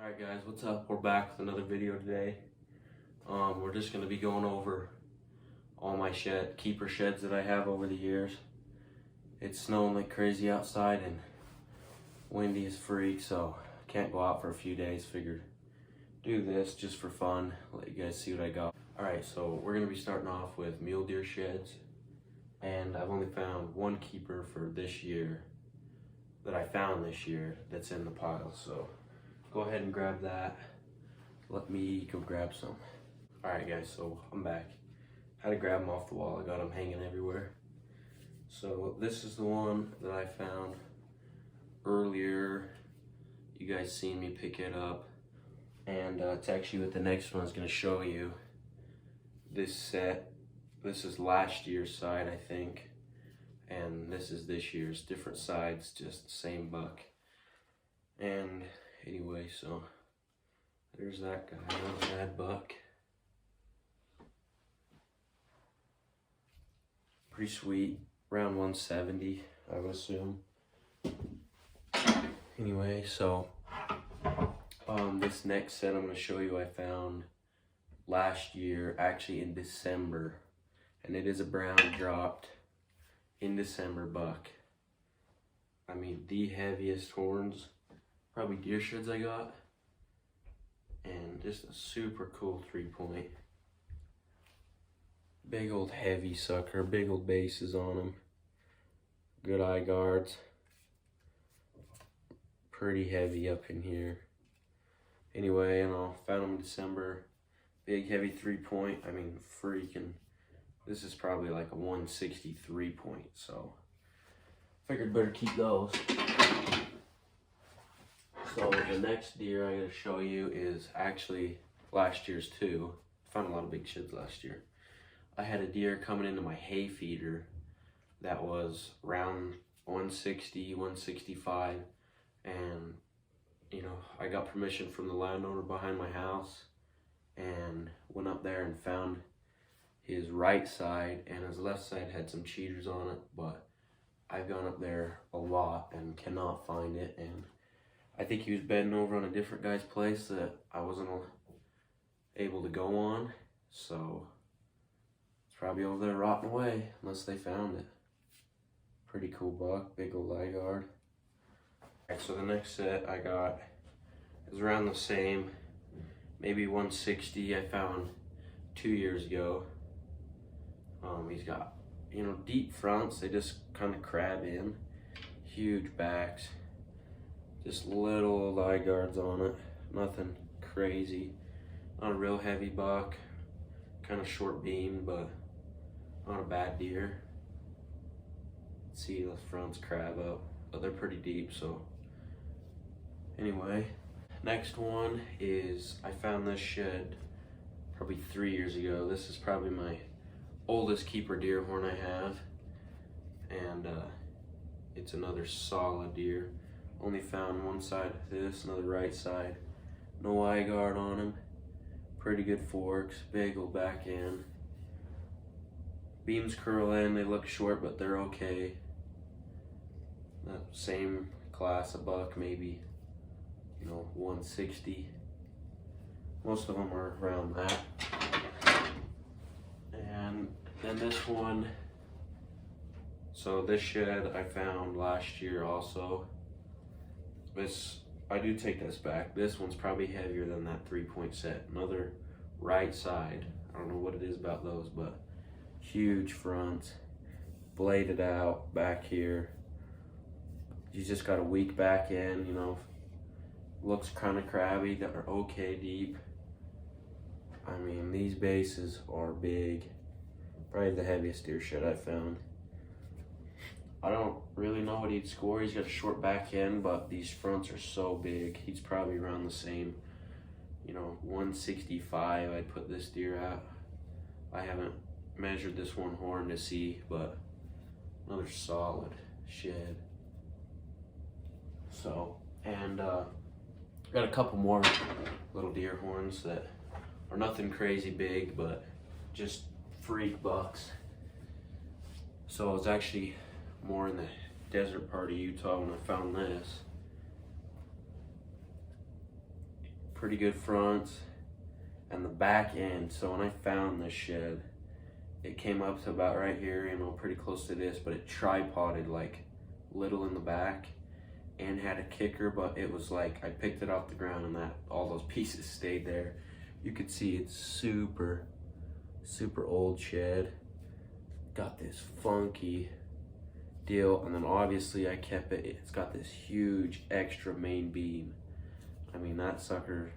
Alright guys, what's up? We're back with another video today. We're just going to be going over all my keeper sheds that I have over the years. It's snowing like crazy outside and windy as freak, so I can't go out for a few days. Figured do this just for fun, let you guys see what I got. Alright, so we're going to be starting off with mule deer sheds, and I've only found one keeper for this year that I found this year that's in the pile, so go ahead and grab that. Let me go grab some. Alright guys, so I'm back. Had to grab them off the wall. I got them hanging everywhere. So this is the one that I found earlier. You guys seen me pick it up. And it's actually what the next one is going to show you. This set. This is last year's side, I think. And this is this year's. Different sides, just the same buck. And anyway, so there's that guy, another bad buck. Pretty sweet, around 170, I would assume. Anyway, so this next set I'm going to show you I found last year, actually in December. And it is a brown dropped in December buck. I mean, the heaviest horns, probably deer sheds I got, and just a super cool 3-point. Big old heavy sucker, big old bases on him, good eye guards, pretty heavy up in here. Anyway, and I found him in December, big heavy 3-point. I mean, freaking, this is probably like a 163 point, so figured better keep those. So the next deer I gotta show you is actually last year's too. Found a lot of big sheds last year. I had a deer coming into my hay feeder that was around 160, 165, and you know, I got permission from the landowner behind my house and went up there and found his right side, and his left side had some cheaters on it, but I've gone up there a lot and cannot find it, and I think he was bedding over on a different guy's place that I wasn't able to go on, so it's probably over there rotting away unless they found it. Pretty cool buck, big old eye guard. Alright, so the next set I got is around the same, maybe 160. I found 2 years ago. He's got, you know, deep fronts, they just kind of crab in, huge backs. Just little old eye guards on it, nothing crazy. Not a real heavy buck, kind of short beam, but not a bad deer. See, the fronts crab up, but they're pretty deep, so. Anyway, next one is, I found this shed probably 3 years ago. This is probably my oldest keeper deer horn I have, and it's another solid deer. Only found one side of this, another right side. No eye guard on him. Pretty good forks, big old back end. Beams curl in, they look short, but they're okay. That same class of buck, maybe, you know, 160. Most of them are around that. And then this one, so this shed I found last year also. This, I do take this back. This one's probably heavier than that 3-point set. Another right side. I don't know what it is about those, but huge fronts, bladed out back here. You just got a weak back end, you know. Looks kind of crabby. They're okay deep. I mean, these bases are big. Probably the heaviest deer shed I found. I don't really know what he'd score. He's got a short back end, but these fronts are so big. He's probably around the same, you know, 165 I'd put this deer at. I haven't measured this one horn to see, but another solid shed. So, and got a couple more little deer horns that are nothing crazy big, but just freak bucks. So I was actually more in the desert part of Utah when I found this. pretty good fronts, and the back end. So when I found this shed, it came up to about right here, you know, pretty close to this, but it tripoded like little in the back and had a kicker, but it was like I picked it off the ground and that all those pieces stayed there. You could see it's super old shed. Got this funky deal, and then obviously I kept it. It's got this huge extra main beam. I mean, that sucker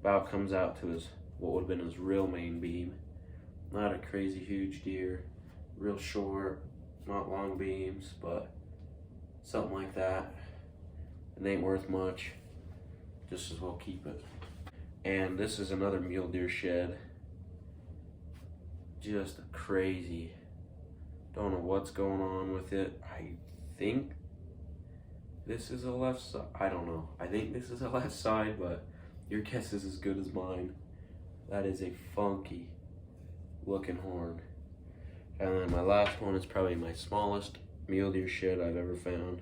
about comes out to his what would have been his real main beam. Not a crazy huge deer, real short, not long beams, but something like that. It ain't worth much, just as well keep it. And this is another mule deer shed. Just crazy. Don't know what's going on with it. I think this is a left side. I don't know. I think this is a left side, but your guess is as good as mine. That is a funky looking horn. And then my last one is probably my smallest mule deer shed I've ever found.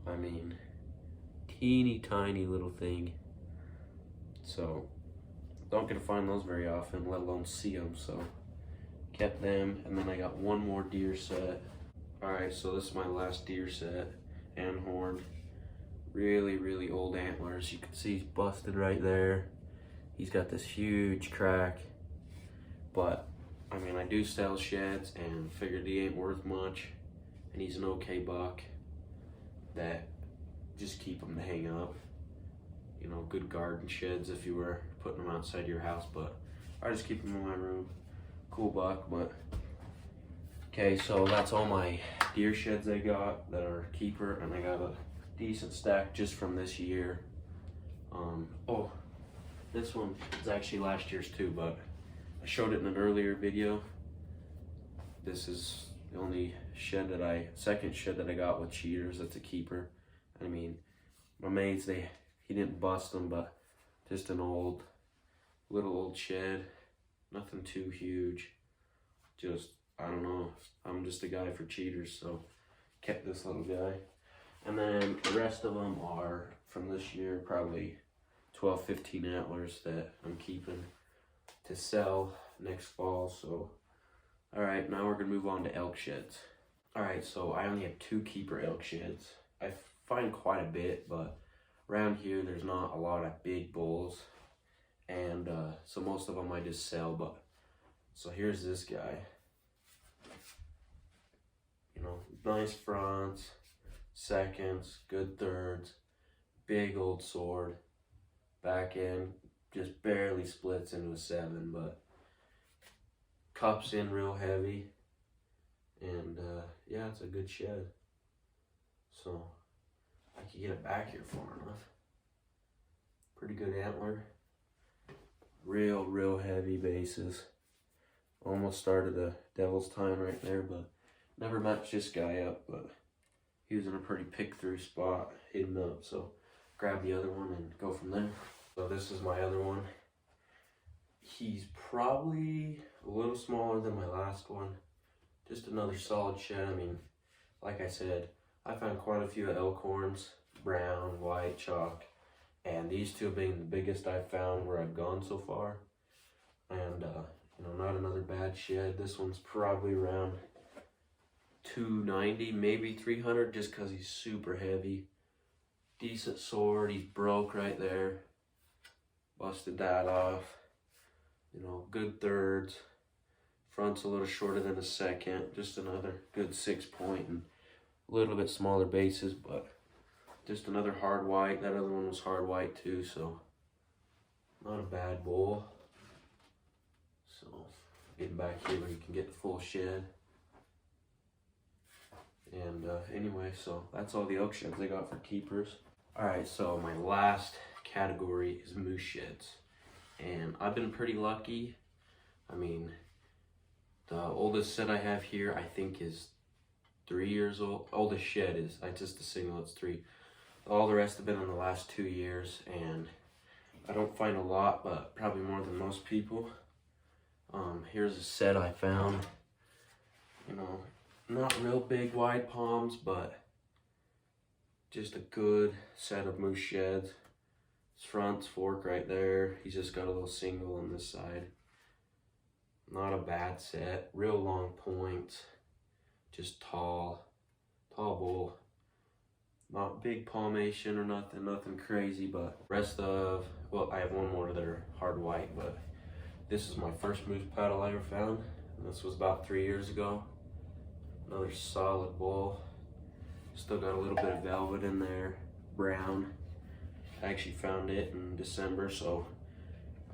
I mean, teeny tiny little thing. So don't get to find those very often, let alone see them. So kept them, and then I got one more deer set. All right, so this is my last deer set and horn. Really old antlers. You can see he's busted right there. He's got this huge crack, but I mean, I do sell sheds and figured he ain't worth much, and he's an okay buck that just keep him to hang up. You know, good garden sheds if you were putting them outside your house, but I just keep them in my room. Cool buck. But okay, so that's all my deer sheds I got that are keeper, and I got a decent stack just from this year. Oh, this one is actually last year's too, but I showed it in an earlier video. This is the only shed that second shed that I got with cheaters. That's a keeper. I mean, my mates, he didn't bust them, but just an little old shed. Nothing too huge. Just, I don't know. I'm just a guy for cheaters, so kept this little guy. And then the rest of them are from this year, probably 12, 15 antlers that I'm keeping to sell next fall. So, all right, now we're gonna move on to elk sheds. All right, so I only have 2 keeper elk sheds. I find quite a bit, but around here there's not a lot of big bulls, and so most of them I just sell. But so here's this guy. You know, nice fronts, seconds, good thirds, big old sword. Back end just barely splits into a 7, but cups in real heavy, and yeah, it's a good shed. So I can get it back here far enough. Pretty good antler. Real heavy bases. Almost started a devil's time right there, but never matched this guy up, but he was in a pretty pick through spot, hidden up, so grab the other one and go from there. So this is my other one. He's probably a little smaller than my last one. Just another solid shed. I mean, like I said, I found quite a few elk horns, brown, white, chalk, and these 2 being the biggest I've found where I've gone so far. And you know, not another bad shed. This one's probably around 290, maybe 300, just because he's super heavy. Decent sword. He's broke right there. Busted that off. You know, good thirds. Front's a little shorter than a second. Just another good 6 point and a little bit smaller bases, but just another hard white. That other one was hard white too, so not a bad bull. So getting back here where you can get the full shed. And anyway, so that's all the elk sheds I got for keepers. All right, so my last category is moose sheds, and I've been pretty lucky. I mean, the oldest set I have here I think is 3 years old. Oldest shed is, I just a single, it's 3. All the rest have been in the last 2 years, and I don't find a lot, but probably more than most people. Here's a set I found. You know, not real big wide palms, but just a good set of moose sheds. His front's fork right there. He's just got a little single on this side. Not a bad set. Real long points. Just tall bull. Not big palmation or nothing crazy, but rest of, well, I have one more that are hard white, but this is my first moose paddle I ever found. And this was about 3 years ago. Another solid bull. Still got a little bit of velvet in there, brown. I actually found it in December, so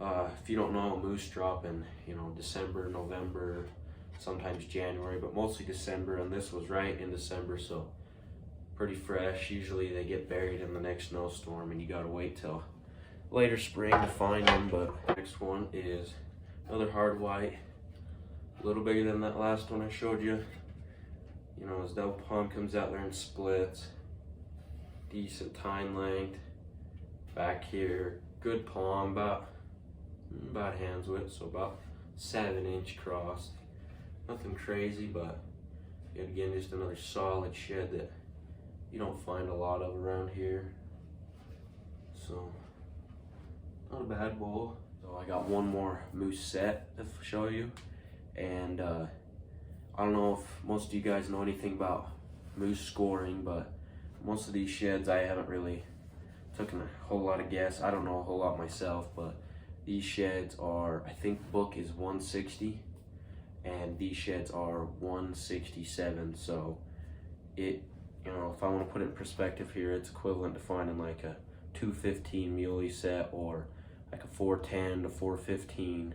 if you don't know, moose drop in, December, November, sometimes January, but mostly December, and this was right in December, so pretty fresh. Usually they get buried in the next snowstorm and you gotta wait till later spring to find them. But next one is another hard white, a little bigger than that last one I showed you. His double palm comes out there and splits. Decent tine length. Back here, good palm, about hand's width, so about 7-inch crossed. Nothing crazy, but yet again, just another solid shed that you don't find a lot of around here. So, not a bad bull. So I got one more moose set to show you, and I don't know if most of you guys know anything about moose scoring, but most of these sheds I haven't really taken a whole lot of guess. I don't know a whole lot myself, but these sheds are, I think book is 160 and these sheds are 167. So it, if I want to put it in perspective here, it's equivalent to finding like a 215 muley set or like a 410 to 415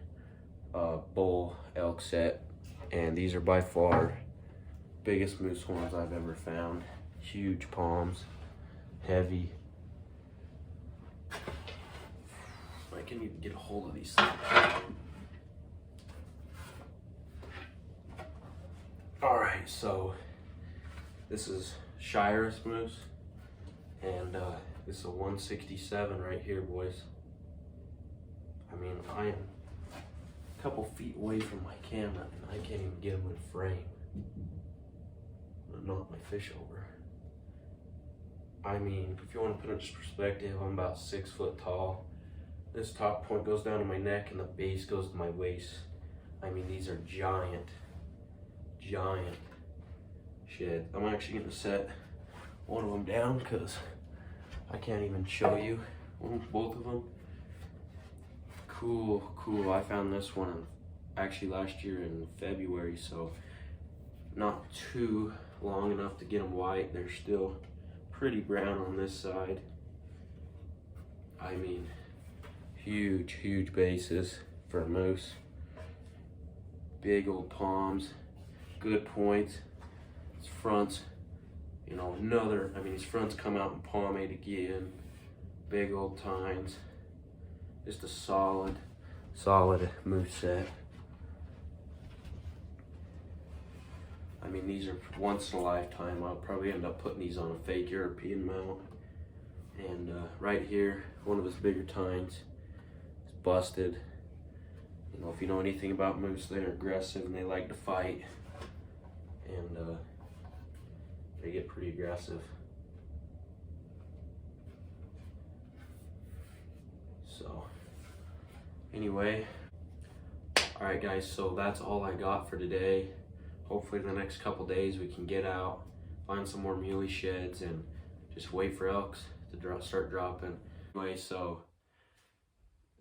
bull elk set. And these are by far biggest moose horns I've ever found. Huge palms, heavy. I can't even get a hold of these things. All right, so this is Shiras moose, and this is a 167 right here, boys. I mean, I am a couple feet away from my camera, and I can't even get them in frame. I'm gonna knock my fish over. I mean, if you want to put it into perspective, I'm about 6 foot tall. This top point goes down to my neck and the base goes to my waist. I mean, these are giant sheds. I'm actually gonna set one of them down because I can't even show you both of them. Cool. I found this one actually last year in February, so not too long enough to get them white. They're still pretty brown on this side. I mean, huge bases for a moose. Big old palms, good points. His fronts, his fronts come out in pomade again. Big old tines. Just a solid moose set. I mean, these are once in a lifetime. I'll probably end up putting these on a fake European mount. And right here, one of his bigger tines is busted. If you know anything about moose, they're aggressive and they like to fight. And they get pretty aggressive. So, anyway. Alright guys, so that's all I got for today. Hopefully in the next couple days we can get out, find some more muley sheds, and just wait for elks to start dropping. Anyway, so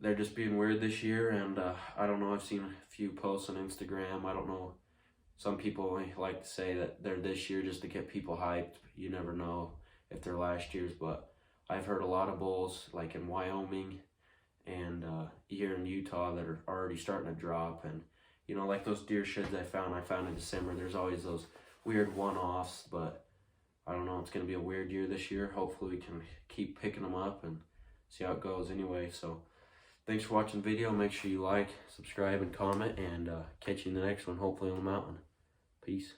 they're just being weird this year, and I don't know, I've seen a few posts on Instagram. I don't know, some people like to say that they're this year just to get people hyped. You never know if they're last year's, but I've heard a lot of bulls like in Wyoming and here in Utah that are already starting to drop. And like those deer sheds I found in December, there's always those weird one-offs, but I don't know, it's going to be a weird year this year. Hopefully we can keep picking them up and see how it goes anyway. So thanks for watching the video. Make sure you like, subscribe, and comment, and catch you in the next one, hopefully on the mountain. Peace.